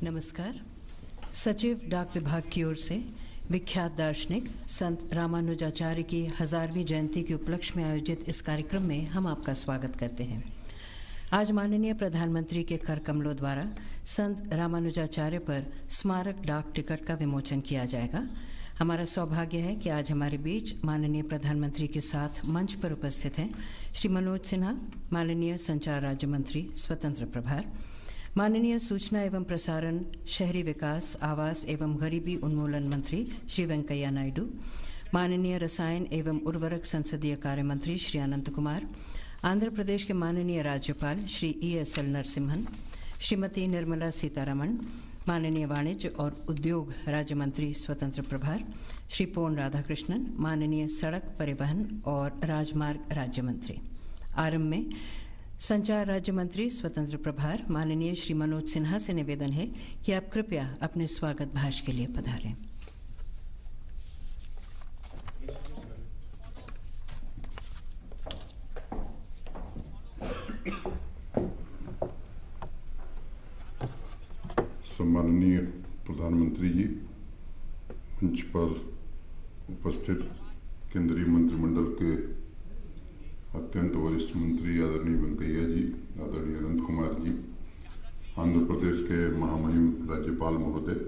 नमस्कार। सचिव डाक विभाग की ओर से विख्यात दार्शनिक संत रामानुजाचार्य की 1000वीं जयंती के उपलक्ष्य में आयोजित इस कार्यक्रम में हम आपका स्वागत करते हैं। आज माननीय प्रधानमंत्री के कर कमलों द्वारा संत रामानुजाचार्य पर स्मारक डाक टिकट का विमोचन किया जाएगा। हमारा सौभाग्य है कि आज हमारे बीच माननीय प्रधानमंत्री के साथ मंच पर उपस्थित हैं श्री मनोज सिन्हा, माननीय संचार राज्य मंत्री स्वतंत्र प्रभार, माननीय सूचना एवं प्रसारण, शहरी विकास, आवास एवं गरीबी उन्मूलन मंत्री श्री वेंकैया नायडू, माननीय रसायन एवं उर्वरक संसदीय कार्य मंत्री श्री अनंत कुमार, आंध्र प्रदेश के माननीय राज्यपाल श्री ESL नरसिम्हन, श्रीमती निर्मला सीतारमण, माननीय वाणिज्य और उद्योग राज्य मंत्री स्वतंत्र प्रभार श्री पोन राधाकृष्णन, माननीय सड़क परिवहन और राजमार्ग राज्य मंत्री। आरंभ में संचार राज्य मंत्री स्वतंत्र प्रभार माननीय श्री मनोज सिन्हा से निवेदन है कि आप कृपया अपने स्वागत भाषण के लिए पधारें। सम्माननीय प्रधानमंत्री जी, मंच पर उपस्थित केंद्रीय मंत्रिमंडल के अत्यंत वरिष्ठ मंत्री आदरणीय वेंकैया जी, आदरणीय अनंत कुमार जी, आंध्र प्रदेश के महामहिम राज्यपाल महोदय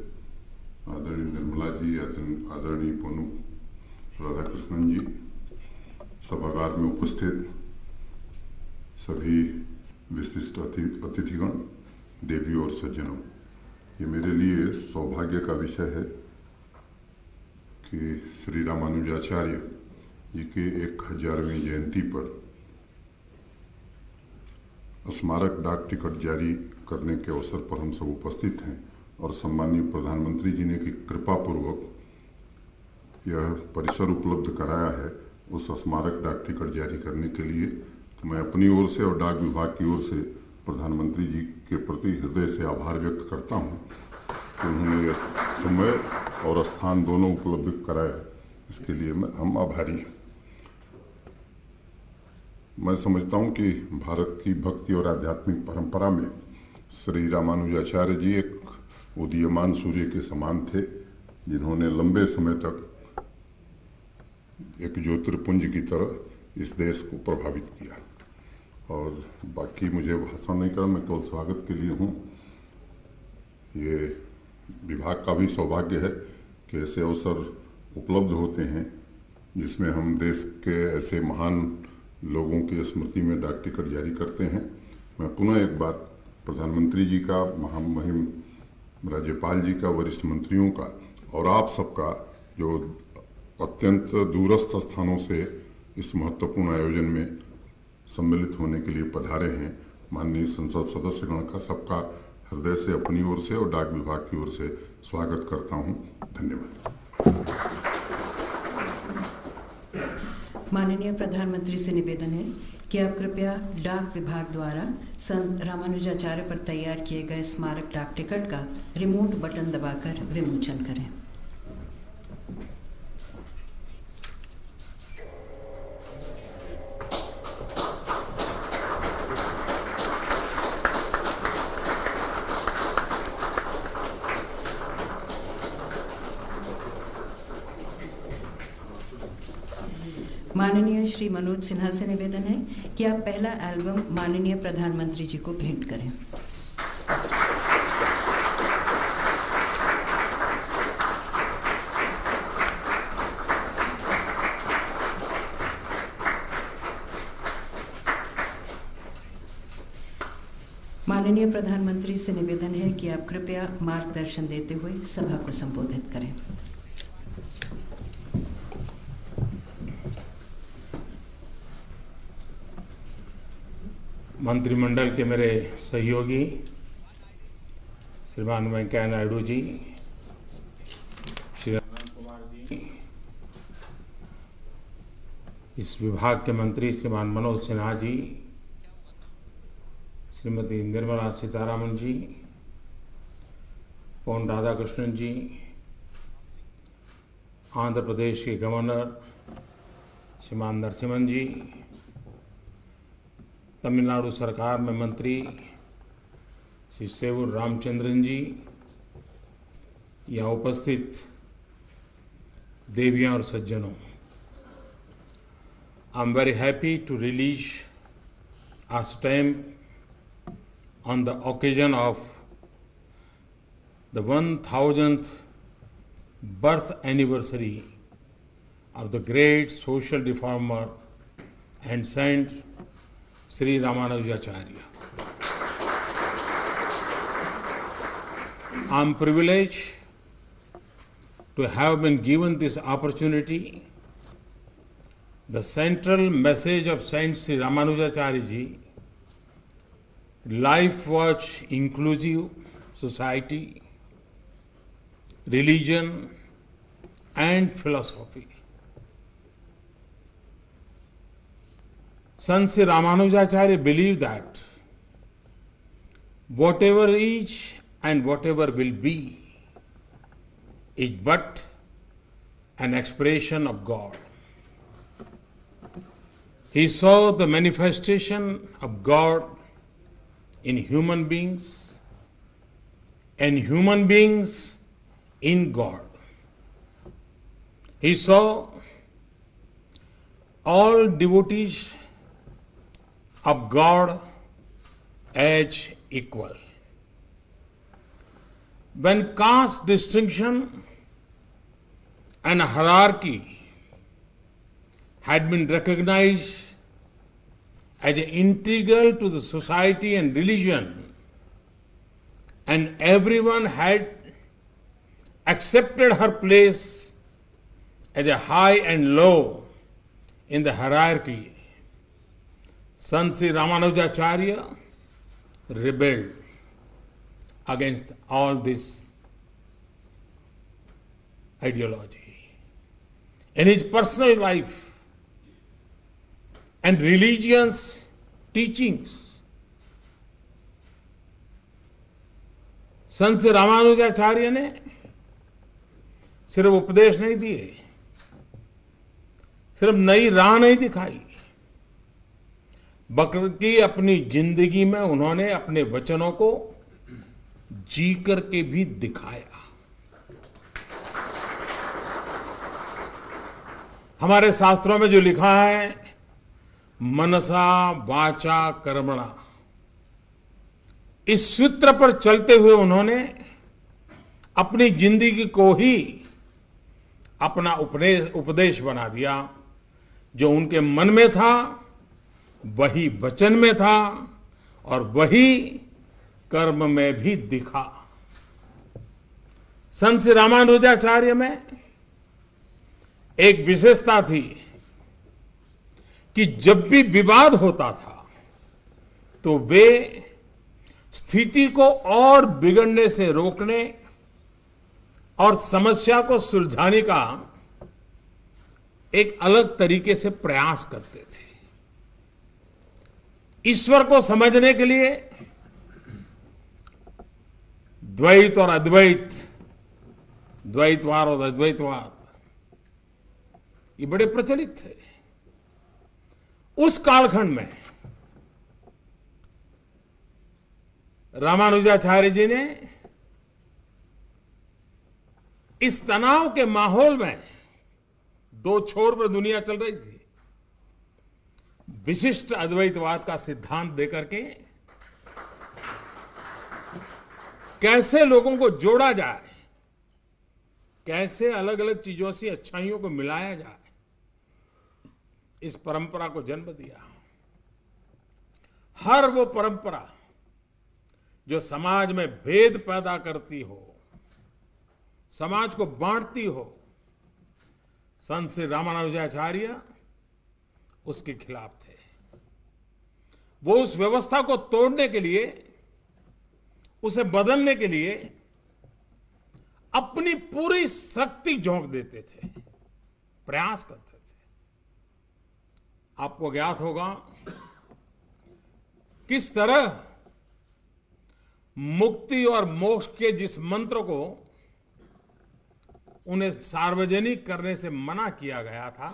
आदरणीय निर्मला जी, आदरणीय पोन राधाकृष्णन जी, सभागार में उपस्थित सभी विशिष्ट अतिथिगण, देवी और सज्जनों, ये मेरे लिए सौभाग्य का विषय है कि श्री रामानुजाचार्य जी के 1000वीं जयंती पर स्मारक डाक टिकट जारी करने के अवसर पर हम सब उपस्थित हैं और सम्मानीय प्रधानमंत्री जी ने की कृपा पूर्वक यह परिसर उपलब्ध कराया है। उस स्मारक डाक टिकट जारी करने के लिए मैं अपनी ओर से और डाक विभाग की ओर से प्रधानमंत्री जी के प्रति हृदय से आभार व्यक्त करता हूं कि उन्होंने यह समय और स्थान दोनों उपलब्ध कराया। इसके लिए हम आभारी हैं। मैं समझता हूं कि भारत की भक्ति और आध्यात्मिक परंपरा में श्री रामानुजाचार्य जी एक उदीयमान सूर्य के समान थे, जिन्होंने लंबे समय तक एक ज्योतिर्पुंज की तरह इस देश को प्रभावित किया। और बाकी मुझे भाषण नहीं करना, मैं केवल स्वागत के लिए हूँ। ये विभाग का भी सौभाग्य है कि ऐसे अवसर उपलब्ध होते हैं जिसमें हम देश के ऐसे महान लोगों की स्मृति में डाक टिकट जारी करते हैं। मैं पुनः एक बार प्रधानमंत्री जी का, महामहिम राज्यपाल जी का, वरिष्ठ मंत्रियों का और आप सबका जो अत्यंत दूरस्थ स्थानों से इस महत्वपूर्ण आयोजन में सम्मिलित होने के लिए पधारे हैं, माननीय संसद सदस्यगण का सबका हृदय से अपनी ओर से और डाक विभाग की ओर से स्वागत करता हूं। धन्यवाद। माननीय प्रधानमंत्री से निवेदन है कि आप कृपया डाक विभाग द्वारा संत रामानुजाचार्य पर तैयार किए गए स्मारक डाक टिकट का रिमोट बटन दबाकर विमोचन करें। माननीय श्री मनोज सिन्हा से निवेदन है कि आप पहला एल्बम माननीय प्रधानमंत्री जी को भेंट करें। माननीय प्रधानमंत्री से निवेदन है कि आप कृपया मार्गदर्शन देते हुए सभा को संबोधित करें। मंत्रिमंडल के मेरे सहयोगी श्रीमान वेंकैया नायडू जी, श्री अनंत कुमार जी, इस विभाग के मंत्री श्रीमान मनोज सिन्हा जी, श्रीमती निर्मला सीतारमण जी, पोन राधाकृष्णन जी, आंध्र प्रदेश के गवर्नर श्रीमान नरसिम्हन जी, तमिलनाडु सरकार में मंत्री श्री सेवूर रामचंद्रन जी, यहाँ उपस्थित देवियाँ और सज्जनों, I am very happy to release a stamp on the occasion of the 1000th birth anniversary of the great social reformer and saint Sri Ramanujacharya. I am privileged to have been given this opportunity. The central message of Saint Sri Ramanujacharya ji, life was inclusive society, religion and philosophy. Sant Sri Ramanujacharya believed that whatever is and whatever will be is but an expression of God. He saw the manifestation of God in human beings and human beings in God. He saw all devotees of God as equal. When caste distinction and hierarchy had been recognized as integral to the society and religion, and everyone had accepted her place as a high and low in the hierarchy, Sant Sri Ramanujacharya rebelled against all this ideology. In his personal life and religion's teachings, संत श्री रामानुजाचार्य ने सिर्फ उपदेश नहीं दिए, सिर्फ नई राह नहीं दिखाई, बल्कि अपनी जिंदगी में उन्होंने अपने वचनों को जी करके भी दिखाया। हमारे शास्त्रों में जो लिखा है, मनसा वाचा कर्मणा, इस सूत्र पर चलते हुए उन्होंने अपनी जिंदगी को ही अपना उपदेश बना दिया। जो उनके मन में था वही वचन में था और वही कर्म में भी दिखा। संत श्री रामानुजाचार्य में एक विशेषता थी कि जब भी विवाद होता था तो वे स्थिति को और बिगड़ने से रोकने और समस्या को सुलझाने का एक अलग तरीके से प्रयास करते थे। ईश्वर को समझने के लिए द्वैत और अद्वैत, द्वैतवाद और अद्वैतवाद, ये बड़े प्रचलित थे। उस कालखंड में रामानुजाचार्य जी ने इस तनाव के माहौल में, दो छोर पर दुनिया चल रही थी, विशिष्ट अद्वैतवाद का सिद्धांत देकर के कैसे लोगों को जोड़ा जाए, कैसे अलग अलग चीजों से अच्छाइयों को मिलाया जाए, इस परंपरा को जन्म दिया। हर वो परंपरा जो समाज में भेद पैदा करती हो, समाज को बांटती हो, संत श्री रामानुजाचार्य उसके खिलाफ थे। वो उस व्यवस्था को तोड़ने के लिए, उसे बदलने के लिए अपनी पूरी शक्ति झोंक देते थे, प्रयास करते थे। आपको ज्ञात होगा किस तरह मुक्ति और मोक्ष के जिस मंत्र को उन्हें सार्वजनिक करने से मना किया गया था,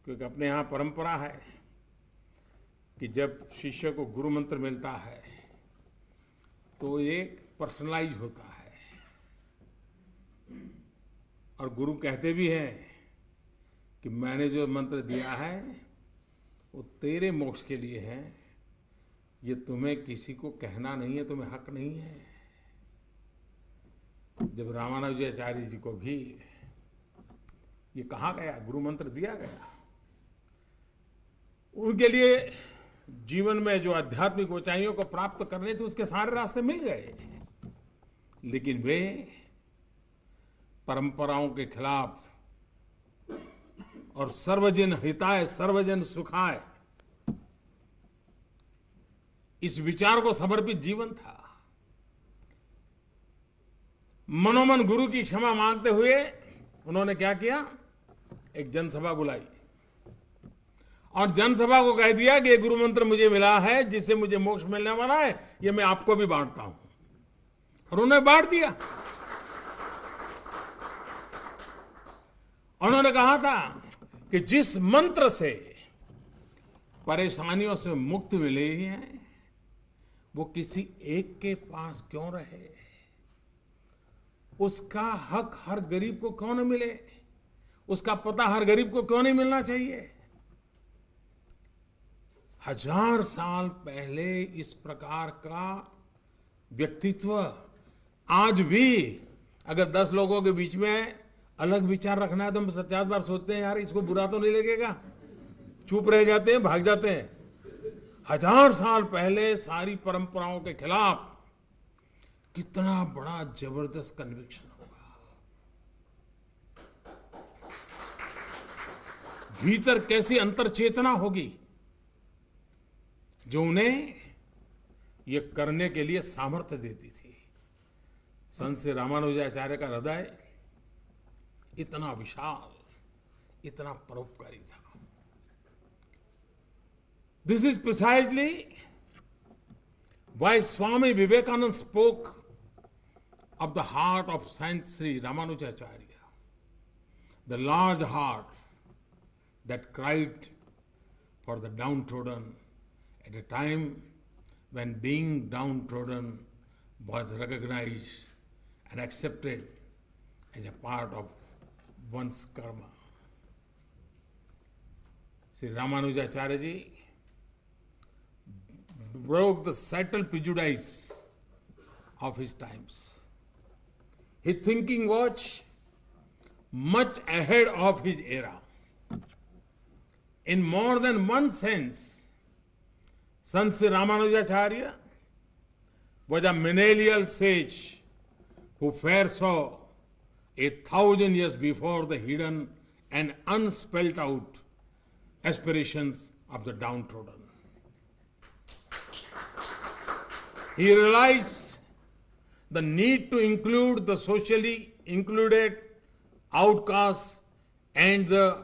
क्योंकि अपने यहां परंपरा है कि जब शिष्य को गुरु मंत्र मिलता है तो ये पर्सनलाइज होता है, और गुरु कहते भी हैं कि मैंने जो मंत्र दिया है वो तेरे मोक्ष के लिए है, ये तुम्हें किसी को कहना नहीं है, तुम्हें हक नहीं है। जब रामानुजाचार्य जी को भी ये कहा गया, गुरु मंत्र दिया गया, उनके लिए जीवन में जो आध्यात्मिक ऊंचाइयों को प्राप्त करने थे उसके सारे रास्ते मिल गए, लेकिन वे परंपराओं के खिलाफ और सर्वजन हिताय सर्वजन सुखाय इस विचार को समर्पित जीवन था। मनोमन गुरु की क्षमा मांगते हुए उन्होंने क्या किया, एक जनसभा बुलाई और जनसभा को कह दिया कि ये गुरु मंत्र मुझे मिला है जिससे मुझे मोक्ष मिलने वाला है, ये मैं आपको भी बांटता हूं। और उन्होंने बांट दिया। उन्होंने कहा था कि जिस मंत्र से परेशानियों से मुक्ति मिले है वो किसी एक के पास क्यों रहे, उसका हक हर गरीब को क्यों न मिले, उसका पता हर गरीब को क्यों नहीं मिलना चाहिए। 1000 साल पहले इस प्रकार का व्यक्तित्व आज भी अगर 10 लोगों के बीच में अलग विचार रखना है तो हम 50 बार सोचते हैं यार इसको बुरा तो नहीं लगेगा, चुप रह जाते हैं, भाग जाते हैं। 1000 साल पहले सारी परंपराओं के खिलाफ कितना बड़ा जबरदस्त कन्विक्शन होगा, भीतर कैसी अंतर चेतना होगी जो उन्हें ये करने के लिए सामर्थ्य देती थी। संत श्री रामानुजाचार्य का हृदय इतना विशाल, इतना परोपकारी था। This is precisely why Swami Vivekananda spoke of the heart of Saint Sri Ramanujacharya, the large heart that cried for the downtrodden at a time when being downtrodden was recognized and accepted as a part of one's karma. Sri Ramanujacharya ji broke the subtle prejudice of his times. His thinking was much ahead of his era. In more than one sense, Sant Sri Ramanujacharya was a millennial sage who foresaw 1,000 years before the hidden and unspelled out aspirations of the downtrodden. He realized the need to include the socially included, outcasts and the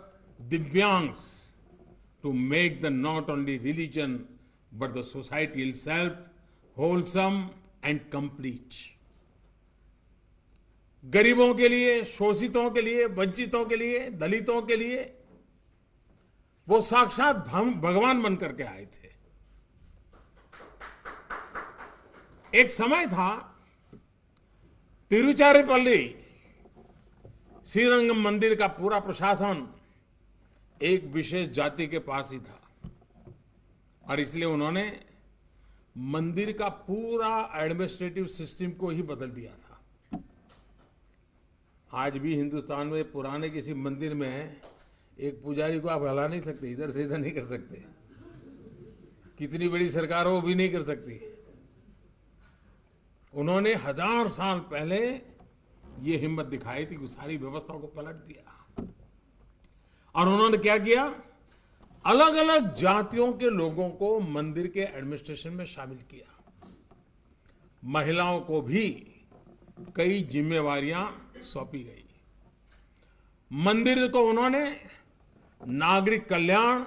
divyangs to make the not only religion but the society itself wholesome and complete. गरीबों के लिए, शोषितों के लिए, वंचितों के लिए, दलितों के लिए वो साक्षात भगवान बन करके आए थे। एक समय था तिरुचिरापल्ली श्रीरंगम मंदिर का पूरा प्रशासन एक विशेष जाति के पास ही था और इसलिए उन्होंने मंदिर का पूरा एडमिनिस्ट्रेटिव सिस्टम को ही बदल दिया था। आज भी हिंदुस्तान में पुराने किसी मंदिर में एक पुजारी को आप हिला नहीं सकते, इधर से इधर नहीं कर सकते, कितनी बड़ी सरकार हो वो भी नहीं कर सकती। उन्होंने 1000 साल पहले ये हिम्मत दिखाई थी कि सारी व्यवस्था को पलट दिया और उन्होंने क्या किया, अलग अलग जातियों के लोगों को मंदिर के एडमिनिस्ट्रेशन में शामिल किया। महिलाओं को भी कई जिम्मेवारियां सौंपी गई। मंदिर को उन्होंने नागरिक कल्याण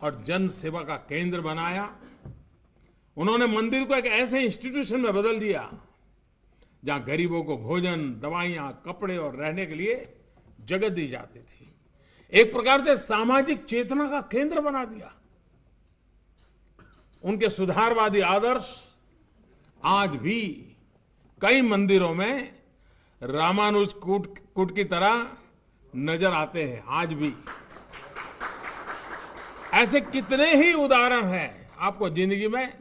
और जन सेवा का केंद्र बनाया। उन्होंने मंदिर को एक ऐसे इंस्टीट्यूशन में बदल दिया जहां गरीबों को भोजन, दवाइयां, कपड़े और रहने के लिए जगह दी जाती थी। एक प्रकार से सामाजिक चेतना का केंद्र बना दिया। उनके सुधारवादी आदर्श आज भी कई मंदिरों में रामानुज कुट की तरह नजर आते हैं आज भी। ऐसे कितने ही उदाहरण हैं आपको जिंदगी में,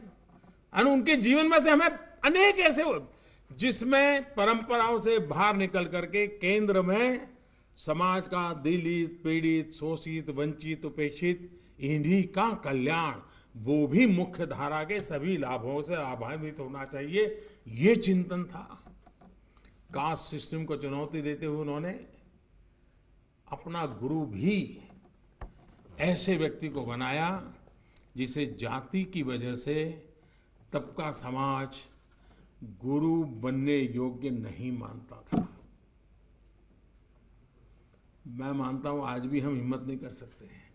और उनके जीवन में से हमें अनेक ऐसे जिसमें परंपराओं से बाहर निकल करके केंद्र में समाज का दलित, पीड़ित, शोषित, वंचित, उपेक्षित, इन्हीं का कल्याण, वो भी मुख्य धारा के सभी लाभों से लाभान्वित होना चाहिए, ये चिंतन था। कास्ट सिस्टम को चुनौती देते हुए उन्होंने अपना गुरु भी ऐसे व्यक्ति को बनाया जिसे जाति की वजह से तब का समाज गुरु बनने योग्य नहीं मानता था। मैं मानता हूं आज भी हम हिम्मत नहीं कर सकते हैं।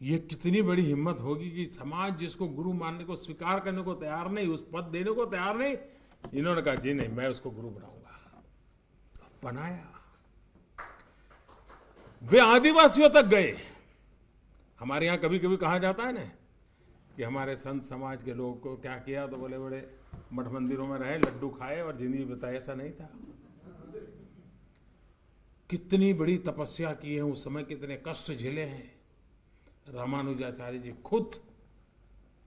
ये कितनी बड़ी हिम्मत होगी कि समाज जिसको गुरु मानने को स्वीकार करने को तैयार नहीं, उस पद देने को तैयार नहीं, इन्होंने कहा जी नहीं, मैं उसको गुरु बनाऊंगा। बनाया। वे आदिवासियों तक गए। हमारे यहां कभी कभी कहा जाता है ना कि हमारे संत समाज के लोगों को क्या किया, तो बोले बड़े मठ मंदिरों में रहे, लड्डू खाए और जिंदगी बिताए। ऐसा नहीं था। कितनी बड़ी तपस्या की है उस समय, कितने कष्ट झेले हैं। रामानुजाचार्य जी खुद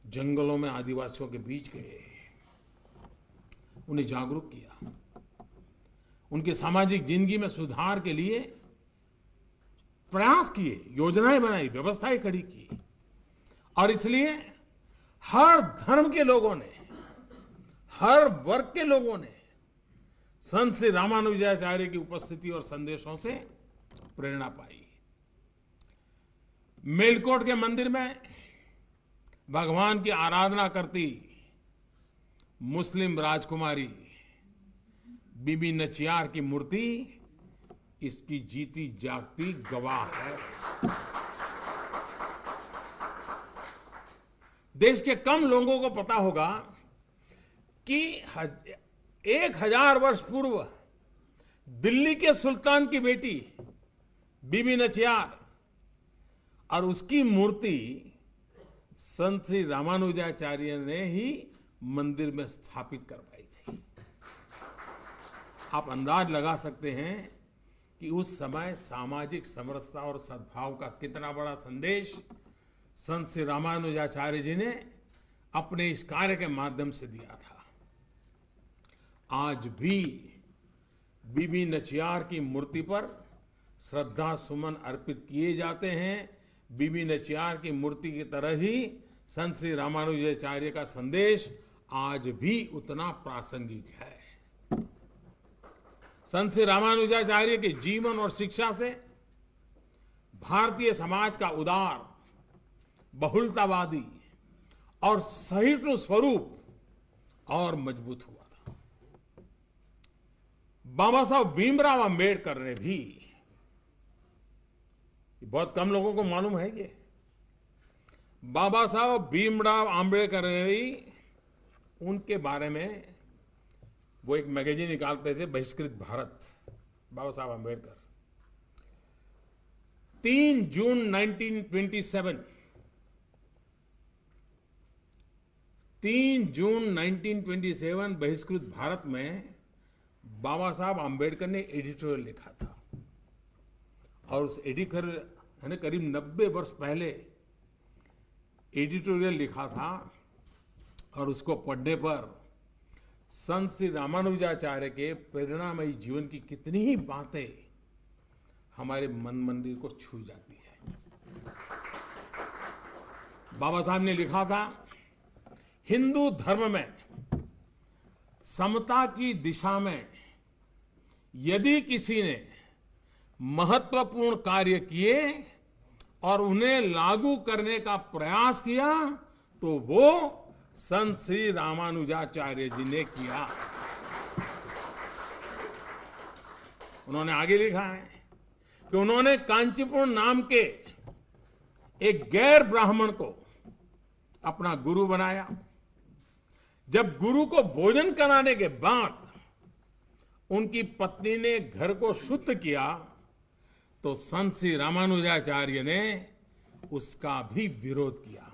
जंगलों में आदिवासियों के बीच गए, उन्हें जागरूक किया, उनकी सामाजिक जिंदगी में सुधार के लिए प्रयास किए, योजनाएं बनाई, व्यवस्थाएं खड़ी की। और इसलिए हर धर्म के लोगों ने, हर वर्ग के लोगों ने संत श्री रामानुजाचार्य की उपस्थिति और संदेशों से प्रेरणा पाई। मेलकोट के मंदिर में भगवान की आराधना करती मुस्लिम राजकुमारी बीबी नचियार की मूर्ति इसकी जीती जागती गवाह है। देश के कम लोगों को पता होगा कि 1000 वर्ष पूर्व दिल्ली के सुल्तान की बेटी बीबी नचियार और उसकी मूर्ति संत श्री रामानुजाचार्य ने ही मंदिर में स्थापित करवाई थी। आप अंदाज लगा सकते हैं कि उस समय सामाजिक समरसता और सद्भाव का कितना बड़ा संदेश संत श्री रामानुजाचार्य जी ने अपने इस कार्य के माध्यम से दिया था। आज भी बीबी नचियार की मूर्ति पर श्रद्धा सुमन अर्पित किए जाते हैं। बीबी नचियार की मूर्ति की तरह ही संत श्री रामानुजाचार्य का संदेश आज भी उतना प्रासंगिक है। संत श्री रामानुजाचार्य के जीवन और शिक्षा से भारतीय समाज का उदार, बहुलतावादी और सहिष्णु स्वरूप और मजबूत हुआ था। बाबा साहब भीमराव अंबेडकर ने भी, बहुत कम लोगों को मालूम है ये, बाबा साहब भीमराव अंबेडकर ने भी उनके बारे में वो एक मैगजीन निकालते थे, बहिष्कृत भारत, बाबा साहब अंबेडकर। 3 जून 1927 3 जून 1927 बहिष्कृत भारत में बाबा साहब अंबेडकर ने एडिटोरियल लिखा था। और उस एडिटोरियल ने करीब 90 वर्ष पहले एडिटोरियल लिखा था, और उसको पढ़ने पर संत श्री रामानुजाचार्य के प्रेरणामयी जीवन की कितनी ही बातें हमारे मन मंदिर को छू जाती है। बाबा साहब ने लिखा था, हिंदू धर्म में समता की दिशा में यदि किसी ने महत्वपूर्ण कार्य किए और उन्हें लागू करने का प्रयास किया तो वो संत श्री रामानुजाचार्य जी ने किया। उन्होंने आगे लिखा है कि उन्होंने कांचीपुरम नाम के एक गैर ब्राह्मण को अपना गुरु बनाया। जब गुरु को भोजन कराने के बाद उनकी पत्नी ने घर को शुद्ध किया तो संत श्री रामानुजाचार्य ने उसका भी विरोध किया।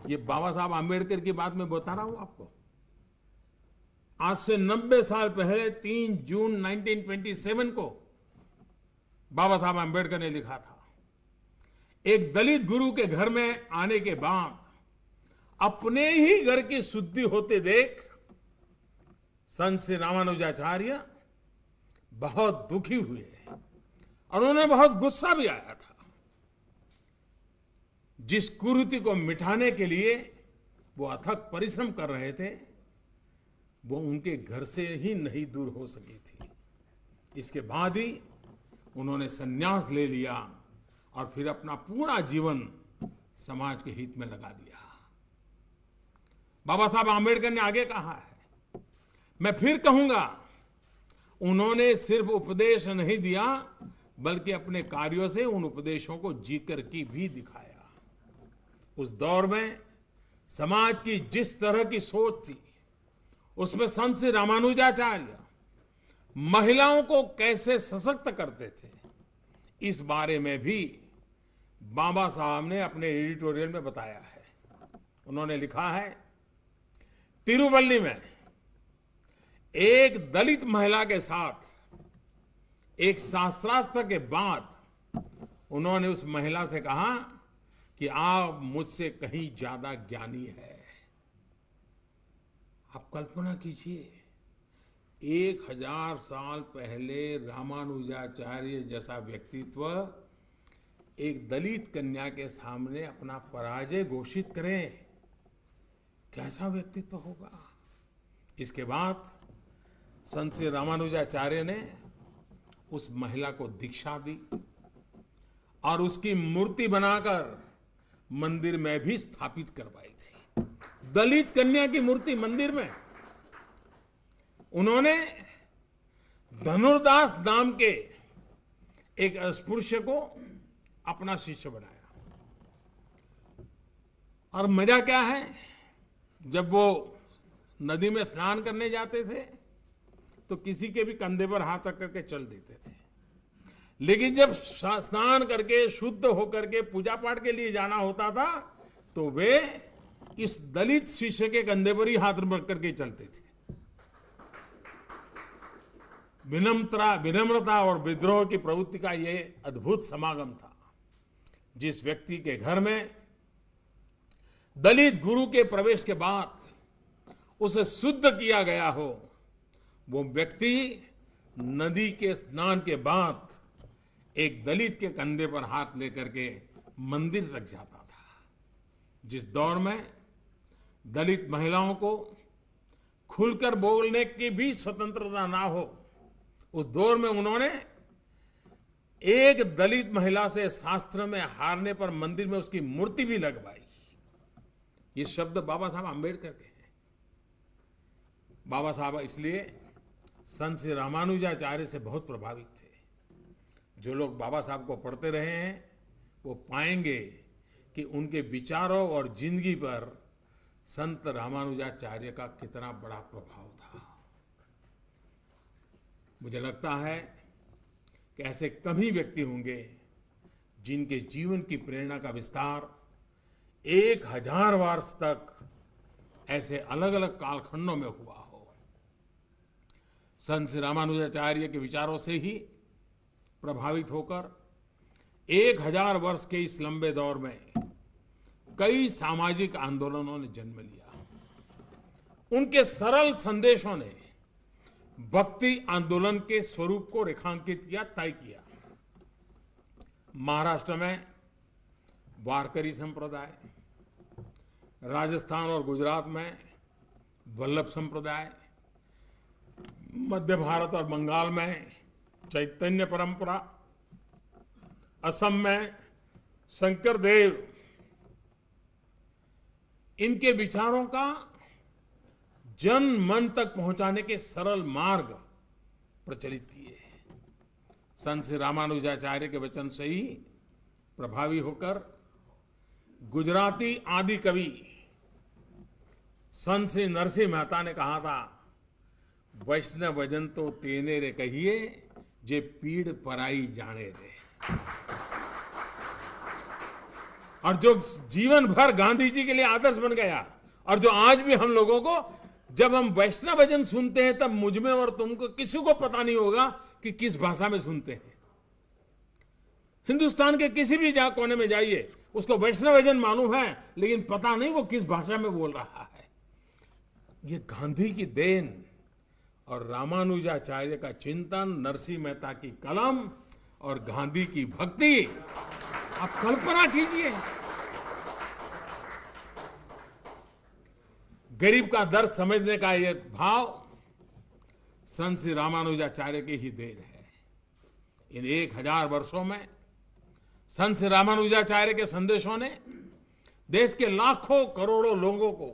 ये बाबा साहब आंबेडकर की बात मैं बता रहा हूं आपको। आज से 90 साल पहले 3 जून 1927 को बाबा साहब आंबेडकर ने लिखा था, एक दलित गुरु के घर में आने के बाद अपने ही घर की शुद्धि होते देख संत श्री रामानुजाचार्य बहुत दुखी हुए और उन्हें बहुत गुस्सा भी आया था। जिस कुरीति को मिटाने के लिए वो अथक परिश्रम कर रहे थे, वो उनके घर से ही नहीं दूर हो सकी थी। इसके बाद ही उन्होंने संन्यास ले लिया और फिर अपना पूरा जीवन समाज के हित में लगा दिया। बाबा साहब आंबेडकर ने आगे कहा है, मैं फिर कहूंगा, उन्होंने सिर्फ उपदेश नहीं दिया बल्कि अपने कार्यों से उन उपदेशों को जीकर के भी दिखाया। उस दौर में समाज की जिस तरह की सोच थी, उसमें संत श्री रामानुजाचार्य महिलाओं को कैसे सशक्त करते थे, इस बारे में भी बाबा साहब ने अपने एडिटोरियल में बताया है। उन्होंने लिखा है, तिरुवल्ली में एक दलित महिला के साथ एक शास्त्रार्थ के बाद उन्होंने उस महिला से कहा कि आप मुझसे कहीं ज्यादा ज्ञानी है। आप कल्पना कीजिए, 1000 साल पहले रामानुजाचार्य जैसा व्यक्तित्व एक दलित कन्या के सामने अपना पराजय घोषित करें, कैसा व्यक्तित्व होगा। इसके बाद संत श्री रामानुजाचार्य ने उस महिला को दीक्षा दी और उसकी मूर्ति बनाकर मंदिर में भी स्थापित करवाई थी। दलित कन्या की मूर्ति मंदिर में। उन्होंने धनुर्दास नाम के एक अस्पृश्य को अपना शिष्य बनाया। और मजा क्या है, जब वो नदी में स्नान करने जाते थे तो किसी के भी कंधे पर हाथ रख करके चल देते थे, लेकिन जब स्नान करके शुद्ध होकर के पूजा पाठ के लिए जाना होता था तो वे इस दलित शिष्य के कंधे पर ही हाथ रख करके चलते थे। विनम्रता और विद्रोह की प्रवृत्ति का ये अद्भुत समागम था। जिस व्यक्ति के घर में दलित गुरु के प्रवेश के बाद उसे शुद्ध किया गया हो, वो व्यक्ति नदी के स्नान के बाद एक दलित के कंधे पर हाथ लेकर के मंदिर तक जाता था। जिस दौर में दलित महिलाओं को खुलकर बोलने की भी स्वतंत्रता ना हो, उस दौर में उन्होंने एक दलित महिला से शास्त्र में हारने पर मंदिर में उसकी मूर्ति भी लगवाई। ये शब्द बाबा साहब आंबेडकर के हैं। बाबा साहब इसलिए संत श्री रामानुजाचार्य से बहुत प्रभावित थे। जो लोग बाबा साहब को पढ़ते रहे हैं वो पाएंगे कि उनके विचारों और जिंदगी पर संत रामानुजाचार्य का कितना बड़ा प्रभाव था। मुझे लगता है कि ऐसे कम ही व्यक्ति होंगे जिनके जीवन की प्रेरणा का विस्तार 1000 वर्ष तक ऐसे अलग अलग कालखंडों में हुआ हो। संत श्री रामानुजाचार्य के विचारों से ही प्रभावित होकर 1000 वर्ष के इस लंबे दौर में कई सामाजिक आंदोलनों ने जन्म लिया। उनके सरल संदेशों ने भक्ति आंदोलन के स्वरूप को रेखांकित किया, तय किया। महाराष्ट्र में वारकरी संप्रदाय, राजस्थान और गुजरात में वल्लभ संप्रदाय, मध्य भारत और बंगाल में चैतन्य परंपरा, असम में शंकर देव, इनके विचारों का जन मन तक पहुंचाने के सरल मार्ग प्रचलित किए। संत श्री रामानुजाचार्य के वचन से ही प्रभावी होकर गुजराती आदि कवि संत श्री नरसिंह मेहता ने कहा था, वैष्णव वजन तो तेने रे कहिए, जे पीड़ पराई जाने रे। और जो जीवन भर गांधी जी के लिए आदर्श बन गया और जो आज भी हम लोगों को जब हम वैष्णवजन सुनते हैं तब मुझ में और तुमको किसी को पता नहीं होगा कि किस भाषा में सुनते हैं। हिंदुस्तान के किसी भी कोने में जाइए, उसको वैष्णवजन मालूम है, लेकिन पता नहीं वो किस भाषा में बोल रहा है। ये गांधी की देन और रामानुजाचार्य का चिंतन, नरसिंह मेहता की कलम और गांधी की भक्ति, आप कल्पना कीजिए। गरीब का दर्द समझने का ये भाव संत श्री रामानुजाचार्य की ही देन है। इन 1000 वर्षों में संत श्री रामानुजाचार्य के संदेशों ने देश के लाखों करोड़ों लोगों को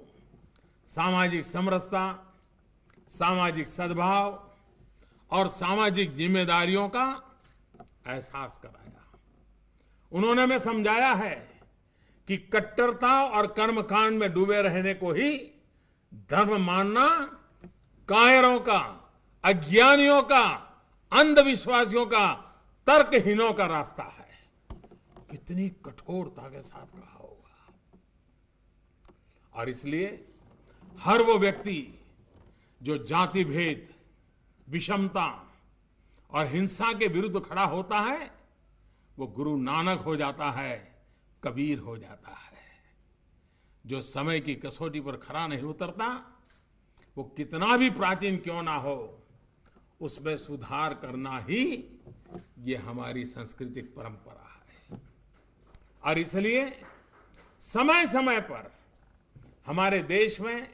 सामाजिक समरसता, सामाजिक सद्भाव और सामाजिक जिम्मेदारियों का एहसास कराया। उन्होंने हमें समझाया है कि कट्टरता और कर्मकांड में डूबे रहने को ही धर्म मानना कायरों का, अज्ञानियों का, अंधविश्वासियों का, तर्कहीनों का रास्ता है। कितनी कठोरता के साथ कहा होगा। और इसलिए हर वो व्यक्ति जो जाति भेद, विषमता और हिंसा के विरुद्ध खड़ा होता है, वो गुरु नानक हो जाता है, कबीर हो जाता है। जो समय की कसौटी पर खरा नहीं उतरता, वो कितना भी प्राचीन क्यों ना हो, उसमें सुधार करना ही ये हमारी सांस्कृतिक परंपरा है। और इसलिए समय समय पर हमारे देश में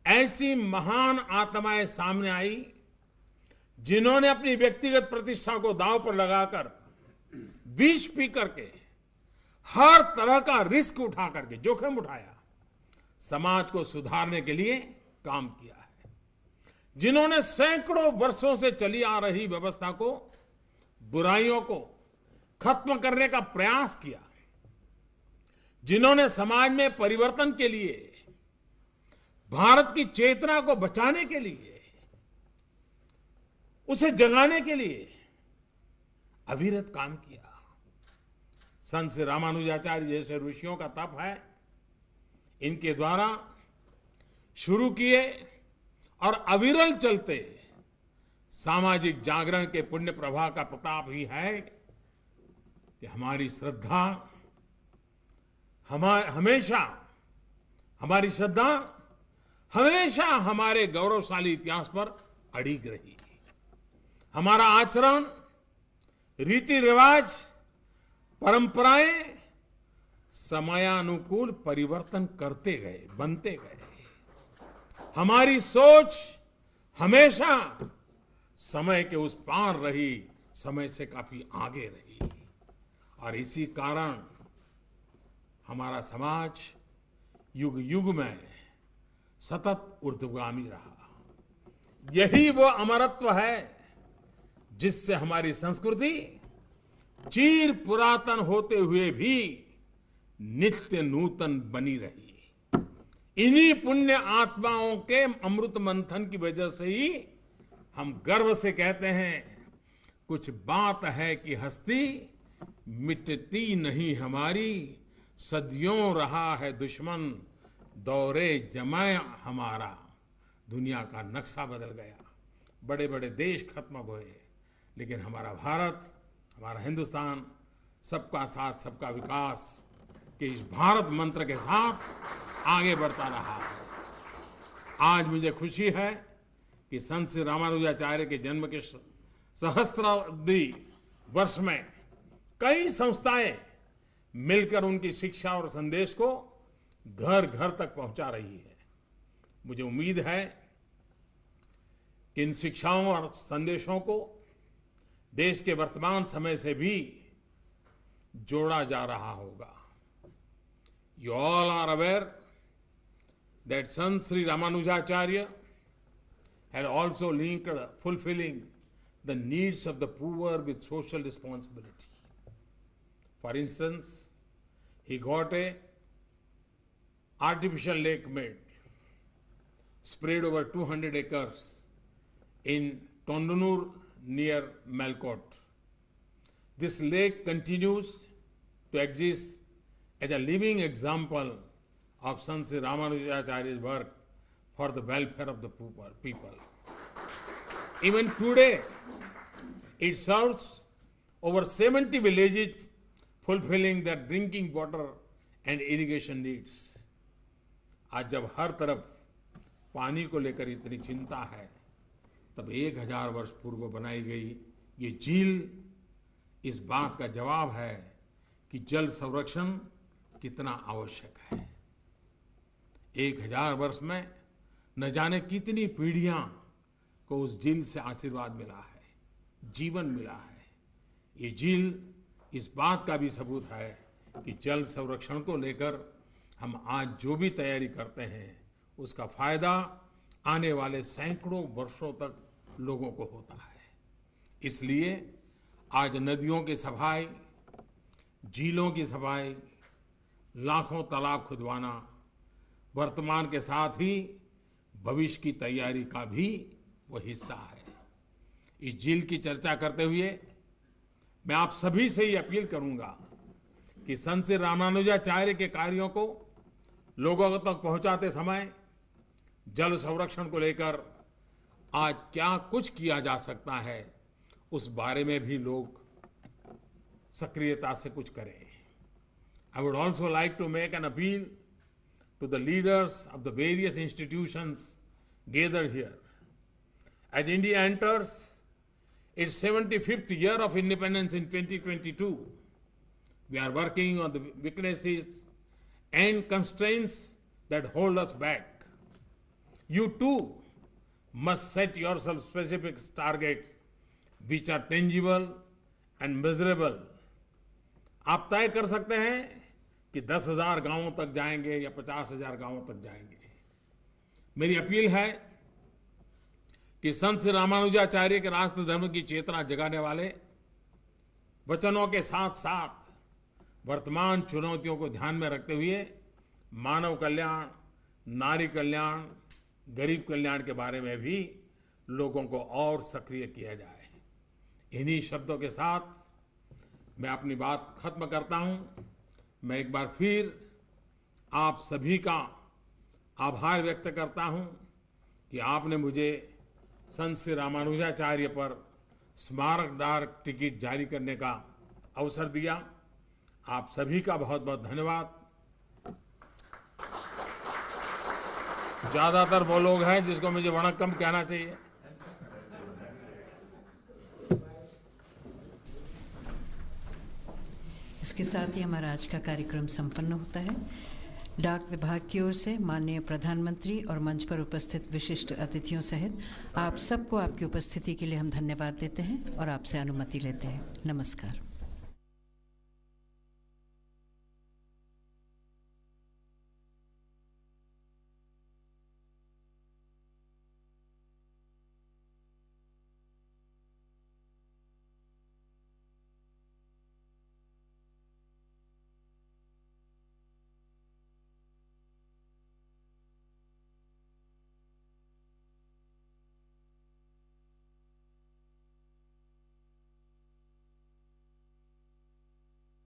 ऐसी महान आत्माएं सामने आई जिन्होंने अपनी व्यक्तिगत प्रतिष्ठा को दांव पर लगाकर, विष पी करके, हर तरह का रिस्क उठा करके, जोखिम उठाया, समाज को सुधारने के लिए काम किया है। जिन्होंने सैकड़ों वर्षों से चली आ रही व्यवस्था को, बुराइयों को खत्म करने का प्रयास किया, जिन्होंने समाज में परिवर्तन के लिए, भारत की चेतना को बचाने के लिए, उसे जगाने के लिए अविरत काम किया। संत श्री रामानुजाचार्य जैसे ऋषियों का तप है, इनके द्वारा शुरू किए और अविरल चलते सामाजिक जागरण के पुण्य प्रवाह का प्रताप ही है कि हमारी श्रद्धा हमेशा हमारे गौरवशाली इतिहास पर अड़िग रही। हमारा आचरण, रीति रिवाज, परंपराएं समयानुकूल परिवर्तन करते गए, बनते गए। हमारी सोच हमेशा समय के उस पार रही, समय से काफी आगे रही। और इसी कारण हमारा समाज युग युग में सतत ऊर्ध्वगामी रहा। यही वो अमरत्व है जिससे हमारी संस्कृति चिर पुरातन होते हुए भी नित्य नूतन बनी रही। इन्हीं पुण्य आत्माओं के अमृत मंथन की वजह से ही हम गर्व से कहते हैं, कुछ बात है कि हस्ती मिटती नहीं हमारी, सदियों रहा है दुश्मन दौरे जमाए हमारा। दुनिया का नक्शा बदल गया, बड़े बड़े देश खत्म हुए, लेकिन हमारा भारत, हमारा हिंदुस्तान सबका साथ सबका विकास के इस भारत मंत्र के साथ आगे बढ़ता रहा है। आज मुझे खुशी है कि संत श्री रामानुजाचार्य के जन्म के सहस्राब्दी वर्ष में कई संस्थाएं मिलकर उनकी शिक्षा और संदेश को घर घर तक पहुंचा रही है। मुझे उम्मीद है कि इन शिक्षाओं और संदेशों को देश के वर्तमान समय से भी जोड़ा जा रहा होगा। You all are aware that Sant Sri Ramanujacharya had also linked fulfilling the needs of the poor with social responsibility. For instance, he got a artificial lake made, spread over 200 acres in Tondunur near Malkot. This lake continues to exist as a living example of Sant Sri Ramanujacharya's work for the welfare of the people. Even today, it serves over 70 villages, fulfilling their drinking water and irrigation needs. आज जब हर तरफ पानी को लेकर इतनी चिंता है, तब 1000 वर्ष पूर्व बनाई गई ये झील इस बात का जवाब है कि जल संरक्षण कितना आवश्यक है। 1000 वर्ष में न जाने कितनी पीढ़ियां को उस झील से आशीर्वाद मिला है, जीवन मिला है। ये झील इस बात का भी सबूत है कि जल संरक्षण को लेकर हम आज जो भी तैयारी करते हैं उसका फायदा आने वाले सैकड़ों वर्षों तक लोगों को होता है। इसलिए आज नदियों की सफाई, झीलों की सफाई, लाखों तालाब खुदवाना वर्तमान के साथ ही भविष्य की तैयारी का भी वो हिस्सा है। इस झील की चर्चा करते हुए मैं आप सभी से ये अपील करूंगा कि संत श्री रामानुजाचार्य के कार्यों को लोगों तक पहुंचाते समय जल संरक्षण को लेकर आज क्या कुछ किया जा सकता है उस बारे में भी लोग सक्रियता से कुछ करें। I would also like to make an appeal to the leaders of the various institutions gathered here. As India enters its 75th year of independence in 2022, we are working on the weaknesses and constraints that hold us back. You too must set yourself specific targets which are tangible and measurable. आप तय कर सकते हैं कि 10,000 गांवों तक जाएंगे या 50,000 गांवों तक जाएंगे। मेरी अपील है कि संत श्री रामानुजाचार्य के राष्ट्र धर्म की चेतना जगाने वाले वचनों के साथ साथ वर्तमान चुनौतियों को ध्यान में रखते हुए मानव कल्याण, नारी कल्याण, गरीब कल्याण के बारे में भी लोगों को और सक्रिय किया जाए। इन्हीं शब्दों के साथ मैं अपनी बात खत्म करता हूं। मैं एक बार फिर आप सभी का आभार व्यक्त करता हूं कि आपने मुझे संत श्री रामानुजाचार्य पर स्मारक डाक टिकट जारी करने का अवसर दिया। आप सभी का बहुत बहुत धन्यवाद। ज्यादातर वो लोग हैं जिसको मुझे वणक्कम कहना चाहिए। इसके साथ ही हमारा आज का कार्यक्रम संपन्न होता है। डाक विभाग की ओर से माननीय प्रधानमंत्री और मंच पर उपस्थित विशिष्ट अतिथियों सहित आप सबको आपकी उपस्थिति के लिए हम धन्यवाद देते हैं और आपसे अनुमति लेते हैं। नमस्कार।